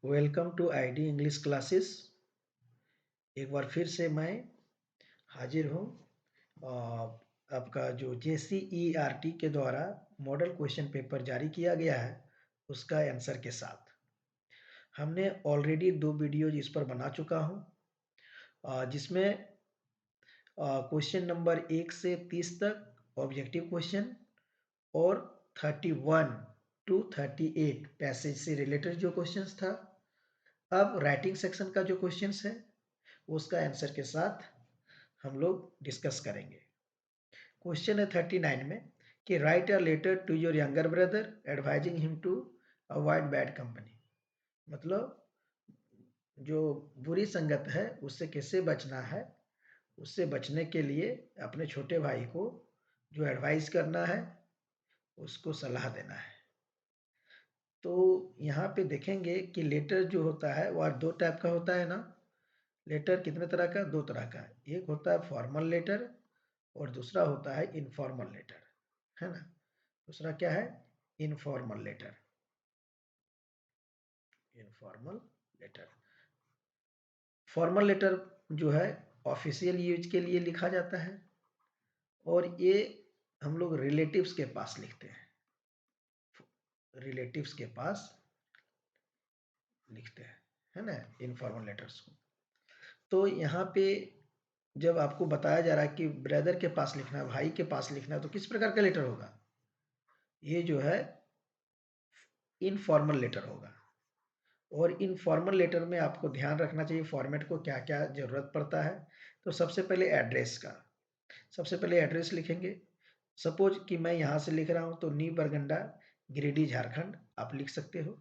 Welcome to ID English classes. एक बार फिर से मैं हाजिर हूँ। आपका जो JCERT के द्वारा मॉडल क्वेश्चन पेपर जारी किया गया है उसका आंसर के साथ हमने ऑलरेडी 2 वीडियोज इस पर बना चुका हूँ, जिसमें क्वेश्चन नंबर 1 से 30 तक ऑब्जेक्टिव क्वेश्चन और 31 टू 38 पैसेज से रिलेटेड जो क्वेश्चंस था। अब राइटिंग सेक्शन का जो क्वेश्चंस है उसका आंसर के साथ हम लोग डिस्कस करेंगे। क्वेश्चन है 39 में कि write a letter to your younger brother advising him to avoid bad company. मतलब जो बुरी संगत है उससे कैसे बचना है, उससे बचने के लिए अपने छोटे भाई को जो एडवाइस करना है उसको सलाह देना है। तो यहाँ पे देखेंगे कि लेटर जो होता है वह 2 टाइप का होता है ना। लेटर कितने तरह का? 2 तरह का। एक होता है फॉर्मल लेटर और दूसरा होता है इनफॉर्मल लेटर, है ना। दूसरा क्या है? Informal letter. Informal letter, formal letter जो है ऑफिशियल यूज के लिए लिखा जाता है और ये हम लोग रिलेटिव्स के पास लिखते हैं। रिलेटिव्स के पास लिखते हैं, है ना, इनफॉर्मल लेटर्स को। तो यहाँ पे जब आपको बताया जा रहा है कि ब्रदर के पास लिखना है, भाई के पास लिखना है, तो किस प्रकार का लेटर होगा? ये जो है इनफॉर्मल लेटर होगा। और इनफॉर्मल लेटर में आपको ध्यान रखना चाहिए फॉर्मेट को, क्या क्या जरूरत पड़ता है। तो सबसे पहले एड्रेस का, सबसे पहले एड्रेस लिखेंगे। सपोज कि मैं यहाँ से लिख रहा हूँ तो नी बरगंडा, गिरिडीह, झारखंड आप लिख सकते हो।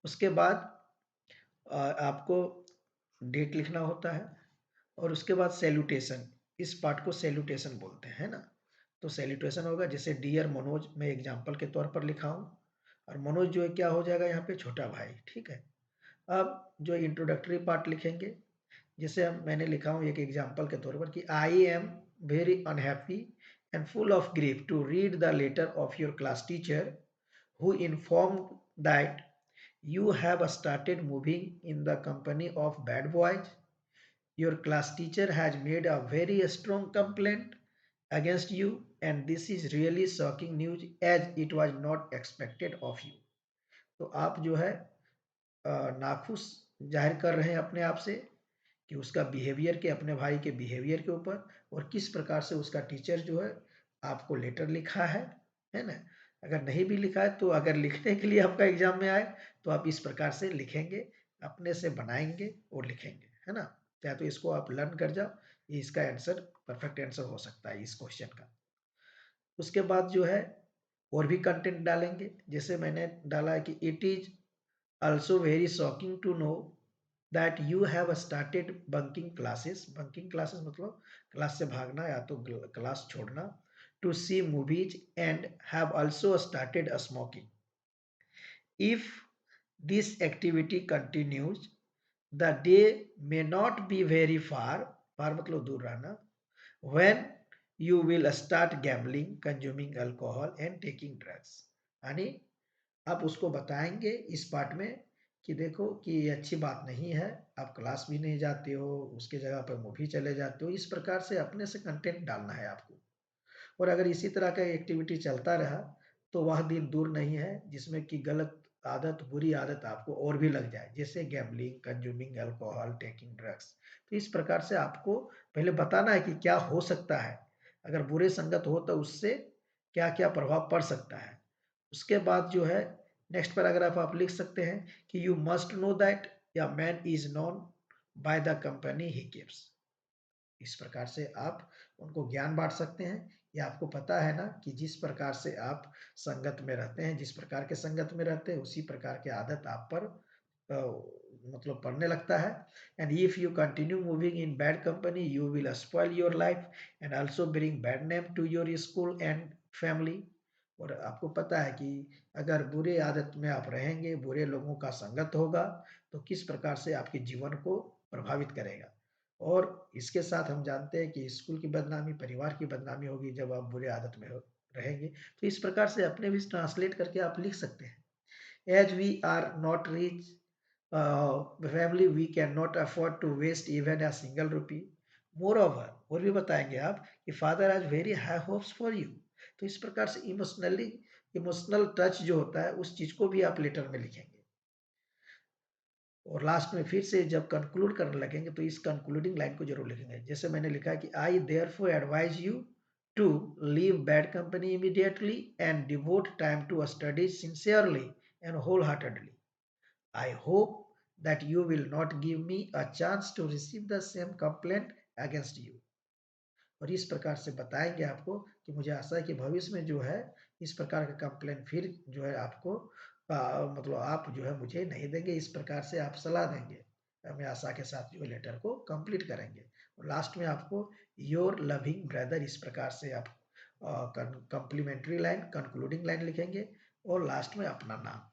उसके बाद आपको डेट लिखना होता है और उसके बाद सैल्यूटेशन, इस पार्ट को सैल्यूटेशन बोलते हैं, है ना। तो सैल्यूटेशन होगा, जैसे डियर मनोज मैं एग्जांपल के तौर पर लिखा हूँ और मनोज जो है क्या हो जाएगा यहाँ पे? छोटा भाई, ठीक है। अब जो इंट्रोडक्टरी पार्ट लिखेंगे, जैसे हम मैंने लिखा हूँ एक एग्जांपल के तौर पर कि I am very unhappy and full of grief to read the letter of your class teacher who informed that you have started moving in the company of bad boys. Your class teacher has made a very strong complaint against you and this is really shocking news as it was not expected of you. तो आप जो है नाखुश जाहिर कर रहे हैं अपने आप से कि उसका बिहेवियर के, अपने भाई के बिहेवियर के ऊपर, और किस प्रकार से उसका टीचर जो है आपको लेटर लिखा है ना। अगर नहीं भी लिखा है तो अगर लिखने के लिए आपका एग्जाम में आए तो आप इस प्रकार से लिखेंगे, अपने से बनाएंगे और लिखेंगे, है ना। चाहे तो इसको आप लर्न कर जाओ, ये इसका आंसर परफेक्ट आंसर हो सकता है इस क्वेश्चन का। उसके बाद जो है और भी कंटेंट डालेंगे, जैसे मैंने डाला है कि it is also very shocking to know that you have started bunking classes. Bunking classes मतलब क्लास से भागना या तो क्लास छोड़ना, to see movies and have also started smoking. If this activity continues, the day may not be very far, far मतलब दूर रहना, when you will start gambling, consuming alcohol and taking drugs. यानी आप उसको बताएंगे इस part में कि देखो कि ये अच्छी बात नहीं है, आप क्लास भी नहीं जाते हो, उसके जगह पर मूवी चले जाते हो। इस प्रकार से अपने से कंटेंट डालना है आपको। और अगर इसी तरह का एक्टिविटी चलता रहा तो वह दिन दूर नहीं है जिसमें कि गलत आदत, बुरी आदत आपको और भी लग जाए, जैसे gambling, consuming alcohol, taking drugs. तो इस प्रकार से आपको पहले बताना है कि क्या हो सकता है, अगर बुरे संगत हो तो उससे क्या क्या प्रभाव पड़ सकता है। उसके बाद जो है नेक्स्ट पैराग्राफ आप लिख सकते हैं कि यू मस्ट नो दैट या man is known by the company he keeps. इस प्रकार से आप उनको ज्ञान बांट सकते हैं। ये आपको पता है ना कि जिस प्रकार से आप संगत में रहते हैं, जिस प्रकार के संगत में रहते हैं उसी प्रकार की आदत आप पर मतलब पड़ने लगता है। And if you continue moving in bad company you will spoil your life and also bring bad name to your school and family. और आपको पता है कि अगर बुरे आदत में आप रहेंगे, बुरे लोगों का संगत होगा तो किस प्रकार से आपके जीवन को प्रभावित करेगा। और इसके साथ हम जानते हैं कि स्कूल की बदनामी, परिवार की बदनामी होगी जब आप बुरे आदत में रहेंगे। तो इस प्रकार से अपने भी ट्रांसलेट करके आप लिख सकते हैं। As we are not rich family we can not afford to waste even a single rupee. Moreover, और भी बताएंगे आप कि father has very high hopes for you. तो इस प्रकार से इमोशनल टच जो होता है उस चीज को भी आप लेटर में लिखेंगे। और लास्ट में फिर से जब कंक्लूड करने लगेंगे तो इस कंक्लूडिंग लाइन को जरूर लिखेंगे। जैसे मैंने लिखा है कि I therefore advise you to leave bad company immediately and devote time to study sincerely and wholeheartedly. I hope that you will not give me a chance to receive the same complaint against you। और इस प्रकार से बताएंगे आपको कि मुझे आशा है कि भविष्य में जो है इस प्रकार का कंप्लेंट फिर जो है आपको मतलब आप जो है मुझे नहीं देंगे, इस प्रकार से आप सलाह देंगे। मैं आशा के साथ जो लेटर को कंप्लीट करेंगे। और लास्ट में आपको योर लविंग ब्रदर इस प्रकार से आप कंप्लीमेंट्री लाइन कंक्लूडिंग लाइन लिखेंगे और लास्ट में अपना नाम।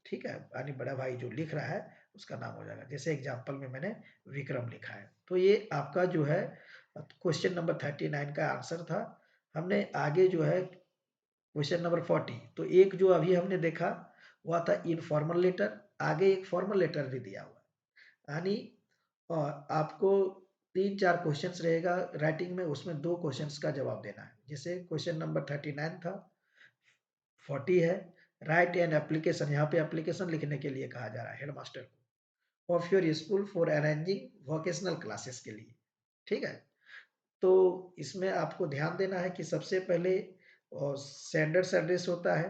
ठीक है, यानी बड़ा भाई जो लिख रहा है उसका नाम हो जाएगा। जैसे एग्जांपल में मैंने विक्रम लिखा है। तो ये आपका जो है क्वेश्चन नंबर 39 का आंसर था। हमने आगे जो है क्वेश्चन नंबर 40, तो एक जो अभी हमने देखा वह था इनफॉर्मल लेटर। आगे एक फॉर्मल लेटर भी दिया हुआ है, यानी आपको 3-4 क्वेश्चंस रहेगा राइटिंग में, उसमें 2 क्वेश्चंस का जवाब देना है। जैसे क्वेश्चन नंबर 39 था, 40 है, राइट एन एप्लीकेशन। यहाँ पे एप्लीकेशन लिखने के लिए कहा जा रहा है हेडमास्टर को of your school for arranging vocational classes के लिए। ठीक है, तो इसमें आपको ध्यान देना है कि सबसे पहले सेंडर्स एड्रेस होता है,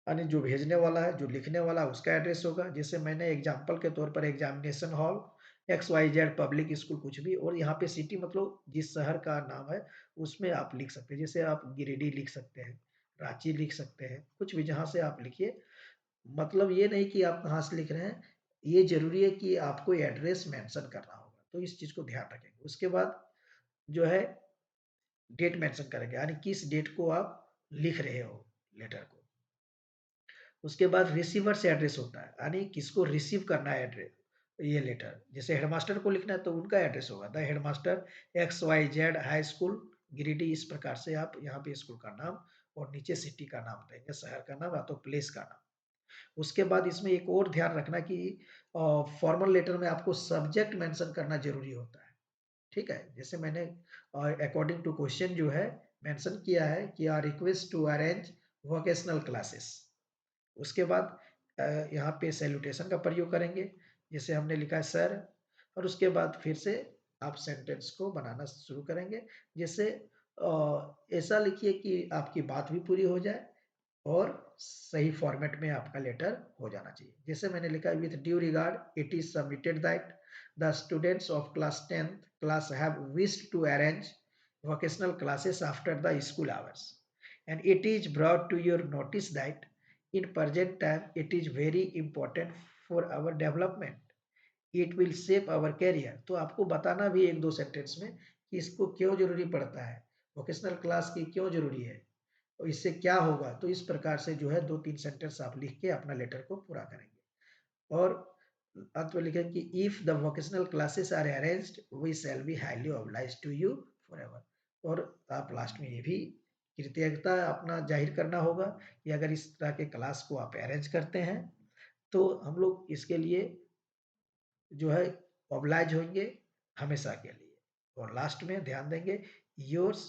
यानी जो भेजने वाला है, जो लिखने वाला उसका एड्रेस होगा। जैसे मैंने एग्जांपल के तौर पर examination hall XYZ public school कुछ भी, और यहाँ पे सिटी मतलब जिस शहर का नाम है उसमें आप लिख सकते हैं। जैसे आप गिरिडीह लिख सकते हैं, रांची लिख सकते हैं, कुछ भी जहाँ से आप लिखिए। मतलब ये नहीं कि आप कहाँ से लिख रहे हैं, ये जरूरी है कि आपको एड्रेस मेंशन करना होगा। तो इस चीज को ध्यान रखेंगे। उसके बाद जो है डेट मेंशन करेंगे, यानी किस डेट को आप लिख रहे हो लेटर को। उसके बाद रिसीवर से एड्रेस होता है, यानी किसको रिसीव करना है एड्रेस ये लेटर। जैसे हेडमास्टर को लिखना है तो उनका एड्रेस होगा the headmaster XYZ high school Giridih. इस प्रकार से आप यहाँ पे स्कूल का नाम और नीचे सिटी का नाम देंगे, शहर का नाम या तो प्लेस का नाम। उसके बाद इसमें एक और ध्यान रखना कि फॉर्मल लेटर में आपको सब्जेक्ट मेंशन करना जरूरी होता है। ठीक है, जैसे मैंने अकॉर्डिंग टू क्वेश्चन जो है मेंशन किया है कि are request to arrange vocational classes. उसके बाद यहाँ पे सैल्यूटेशन का प्रयोग करेंगे, जैसे हमने लिखा है सर। और उसके बाद फिर से आप सेंटेंस को बनाना शुरू करेंगे। जैसे ऐसा लिखिए कि आपकी बात भी पूरी हो जाए और सही फॉर्मेट में आपका लेटर हो जाना चाहिए। जैसे मैंने लिखा है with due regard it is submitted that the students of class 10th class have wished to arrange vocational classes after the school hours, and it is brought to your notice that in present time it is very important for our development, it will shape our career। तो आपको बताना भी एक दो sentence में कि इसको क्यों जरूरी पड़ता है, वोकेशनल क्लास की क्यों जरूरी है और इससे क्या होगा। तो इस प्रकार से जो है 2-3 सेंटेंस आप लिख के अपना लेटर को पूरा करेंगे। और अंत में लिखेंगे कि if the vocational classes are arranged we shall be highly obliged to you forever. और आप लास्ट में ये भी कृतज्ञता अपना जाहिर करना होगा कि अगर इस तरह के क्लास को आप अरेंज करते हैं तो हम लोग इसके लिए जो है ऑब्लाइज होंगे हमेशा के लिए। और लास्ट में ध्यान देंगे योर्स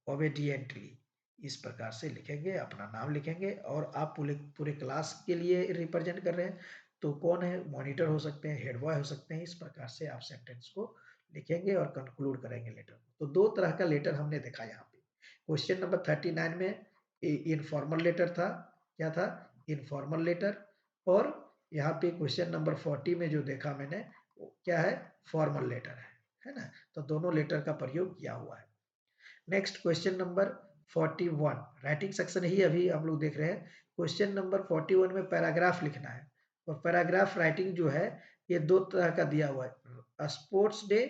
ओबेडिएंटली। इस प्रकार से लिखेंगे, अपना नाम लिखेंगे। और आप पूरे पूरे क्लास के लिए रिप्रेजेंट कर रहे हैं तो कौन है, मॉनिटर हो सकते हैं, हेड बॉय हो सकते हैं। इस प्रकार से आप सेंटेंस को लिखेंगे और कंक्लूड करेंगे लेटर। तो 2 तरह का लेटर हमने देखा यहाँ पे। क्वेश्चन नंबर 39 में इनफॉर्मल लेटर था, क्या था, इनफॉर्मल लेटर। और यहाँ पे क्वेश्चन नंबर 40 में जो देखा मैंने क्या है, फॉर्मल लेटर है ना। तो दोनों लेटर का प्रयोग किया हुआ है। Next question number 41 writing section ही अभी हम लोग देख रहे हैं। क्वेश्चन नंबर 41 में पैराग्राफ लिखना है। और पैराग्राफ राइटिंग जो है ये 2 तरह का दिया हुआ है, स्पोर्ट्स डे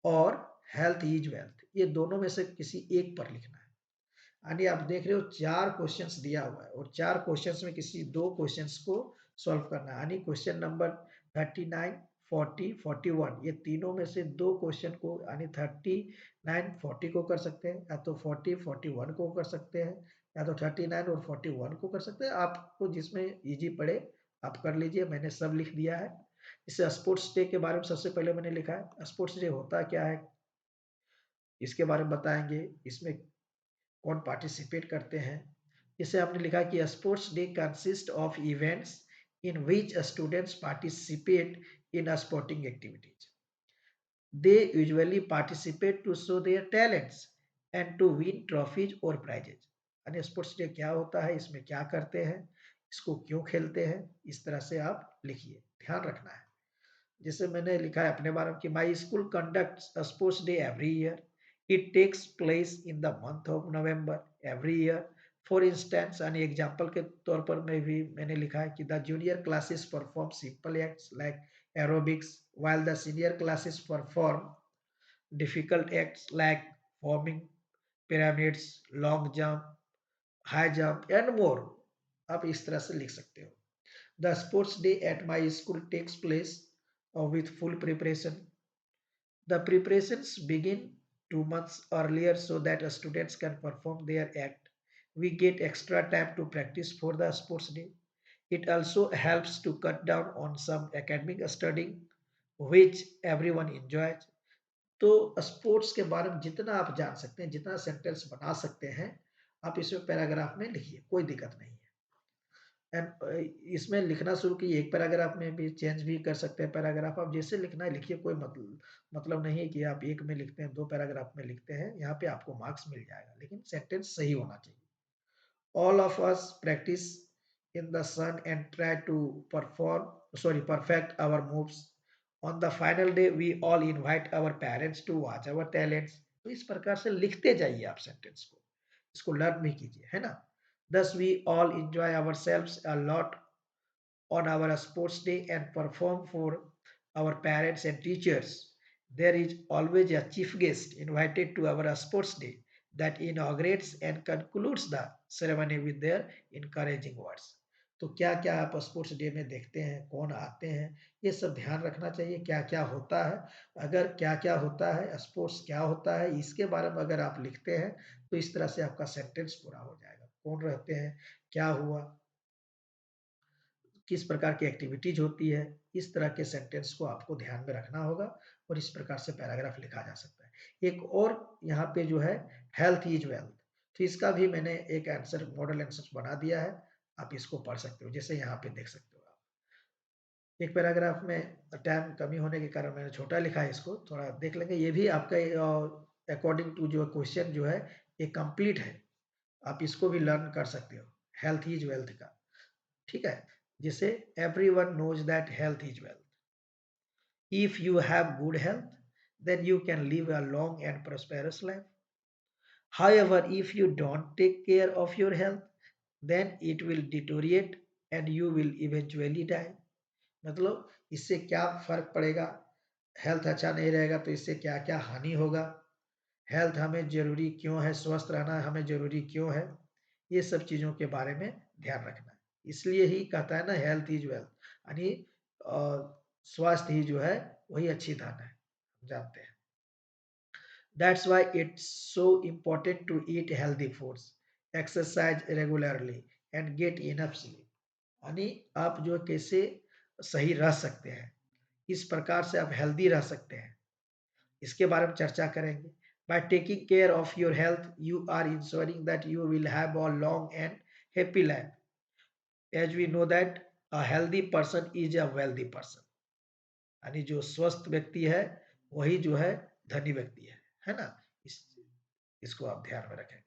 और हेल्थ इज वेल्थ। ये दोनों में से किसी एक पर लिखना है। यानी आप देख रहे हो 4 क्वेश्चंस दिया हुआ है और 4 क्वेश्चंस में किसी 2 क्वेश्चंस को सॉल्व करना है। यानी क्वेश्चन नंबर 39, 40, 41 ये तीनों में से 2 क्वेश्चन को, यानी 39, 40 को कर सकते हैं, या तो 40, 41 को कर सकते हैं, या तो 39 और 41 को कर सकते हैं। आपको जिसमें इजी पड़े आप कर लीजिए, मैंने सब लिख दिया है। इससे स्पोर्ट्स डे के बारे में सबसे पहले मैंने लिखा है। स्पोर्ट्स डे होता क्या है, इसके बारे में बताएँगे, इसमें कौन पार्टिसिपेट करते हैं। जैसे आपने लिखा कि sports day consist of events in which students participate in sporting activities. They usually participate to show their talents and to win trophies or prizes. यानी स्पोर्ट्स डे क्या होता है, इसमें क्या करते हैं, इसको क्यों खेलते हैं, इस तरह से आप लिखिए, ध्यान रखना है। जैसे मैंने लिखा है अपने बारे में कि my school conducts a sports day every year. It takes place in the month of November every year. For instance, यानी एग्जाम्पल के तौर पर मैं भी मैंने लिखा है कि the junior classes perform simple acts like aerobics, while the senior classes perform difficult acts like forming pyramids, long jump, high jump, and more. आप इस तरह से लिख सकते हो। The sports day at my school takes place with full preparation. The preparations begin 2 months earlier so that students can perform their act. We get extra time to practice for the sports day. It also helps to cut down on some academic studying, which everyone enjoys. तो sports के बारे में जितना आप जान सकते हैं, जितना सेंटेंस बना सकते हैं, आप इसमें पैराग्राफ में लिखिए, कोई दिक्कत नहीं है। एंड इसमें लिखना शुरू कीजिए, एक पैराग्राफ में भी चेंज भी कर सकते हैं पैराग्राफ, आप जैसे लिखना है लिखिए, कोई मतलब नहीं है कि आप एक में लिखते हैं, दो पैराग्राफ में लिखते हैं, यहाँ पे आपको मार्क्स मिल जाएगा, लेकिन सेंटेंस सही होना चाहिए। All of us practice in the sun and try to perfect our moves. On the final day, we all invite our parents to watch our talents. तो इस प्रकार से लिखते जाइए आप सेंटेंस को, इसको लर्न भी कीजिए, है ना। Thus we all enjoy ourselves a lot on our sports day and perform for our parents and teachers. There is always a chief guest invited to our sports day that inaugurates and concludes the ceremony with their encouraging words. तो क्या क्या आप sports day में देखते हैं, कौन आते हैं, ये सब ध्यान रखना चाहिए, क्या क्या होता है। अगर क्या क्या होता है, स्पोर्ट्स क्या होता है, इसके बारे में अगर आप लिखते हैं तो इस तरह से आपका सेंटेंस पूरा हो जाएगा। कौन रहते हैं, क्या हुआ, किस प्रकार की एक्टिविटीज होती है, इस तरह के सेंटेंस को आपको ध्यान में रखना होगा और इस प्रकार से पैराग्राफ लिखा जा सकता है। एक और यहाँ पे जो है हेल्थ इज वेल्थ, तो इसका भी मैंने एक आंसर मॉडल आंसर बना दिया है, आप इसको पढ़ सकते हो, जैसे यहाँ पे देख सकते हो आप। एक पैराग्राफ में टाइम कमी होने के कारण मैंने छोटा लिखा है, इसको थोड़ा देख लेंगे। ये भी आपका अकॉर्डिंग टू जो क्वेश्चन जो है ये कंप्लीट है, आप इसको भी लर्न कर सकते हो, हेल्थ इज वेल्थ का, ठीक है। जिसे everyone knows that health is wealth. If you have good health, then you can live a long and prosperous life. However, if you don't take care of your health, then it will deteriorate and you will eventually die. मतलब इससे क्या फर्क पड़ेगा, health अच्छा नहीं रहेगा तो इससे क्या क्या हानि होगा, हेल्थ हमें जरूरी क्यों है, स्वस्थ रहना हमें जरूरी क्यों है, ये सब चीजों के बारे में ध्यान रखना है। इसलिए ही कहता है ना हेल्थ इज वेल्थ, यानी स्वास्थ्य ही जो है वही अच्छी धन है, जानते हैं। That's why it's so important to eat healthy foods, exercise regularly and get enough sleep. यानी आप जो कैसे सही रह सकते हैं, इस प्रकार से आप हेल्दी रह सकते हैं, इसके बारे में चर्चा करेंगे। By taking care of your health, you are ensuring that you will have a long and happy life. As we know that a healthy person is a wealthy person. यानी जो स्वस्थ व्यक्ति है वही जो है धनी व्यक्ति है ना। इस इसको आप ध्यान में रखेंगे।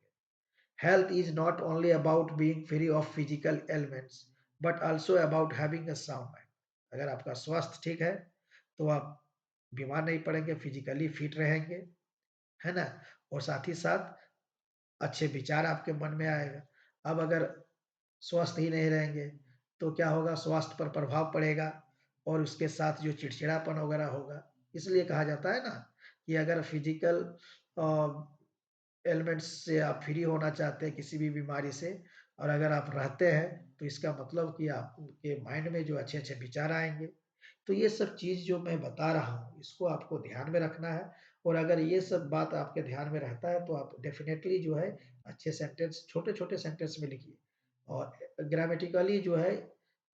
Health is not only about being free of physical ailments, but also about having a sound mind. अगर आपका स्वास्थ्य ठीक है तो आप बीमार नहीं पड़ेंगे, फिजिकली फिट रहेंगे, है ना, और साथ ही साथ अच्छे विचार आपके मन में आएगा। अब अगर स्वस्थ ही नहीं रहेंगे तो क्या होगा, स्वास्थ्य पर प्रभाव पड़ेगा और उसके साथ जो चिड़चिड़ापन वगैरह होगा। इसलिए कहा जाता है ना कि अगर फिजिकल एलिमेंट्स से आप फ्री होना चाहते हैं किसी भी बीमारी से, और अगर आप रहते हैं तो इसका मतलब कि आपके माइंड में जो अच्छे अच्छे विचार आएंगे। तो ये सब चीज़ जो मैं बता रहा हूँ इसको आपको ध्यान में रखना है, और अगर ये सब बात आपके ध्यान में रहता है तो आप डेफिनेटली जो है अच्छे सेंटेंस, छोटे छोटे सेंटेंस में लिखिए, और ग्रामेटिकली जो है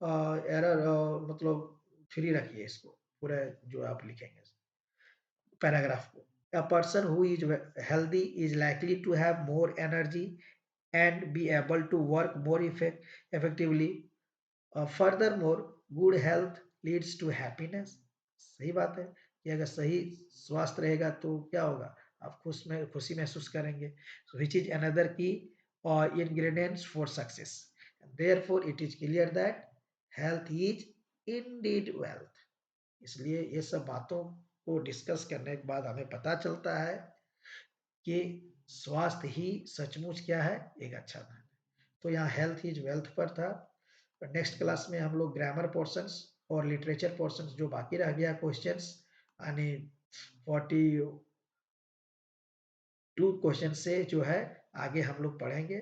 एरर मतलब फ्री रखिए इसको, पूरा जो आप लिखेंगे पैराग्राफ को। A person who is healthy is likely to have more energy and be able to work more effectively. Furthermore, good health leads to happiness. सही बात है कि अगर सही स्वास्थ्य रहेगा तो क्या होगा, आप खुशी महसूस करेंगे, which is another key ingredients for success. Therefore, it is clear that health is indeed wealth. इसलिए ये सब बातों को डिस्कस करने के बाद हमें पता चलता है कि स्वास्थ्य ही सचमुच क्या है, एक अच्छा धन है। तो यहाँ हेल्थ इज वेल्थ पर था। नेक्स्ट क्लास में हम लोग ग्रामर पोर्शंस और लिटरेचर पोर्शंस जो बाकी रह गया क्वेश्चंस, यानी 42 क्वेश्चन से जो है आगे हम लोग पढ़ेंगे।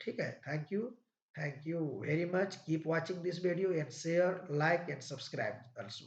ठीक है, thank you very much, keep watching this video and share, like and subscribe also.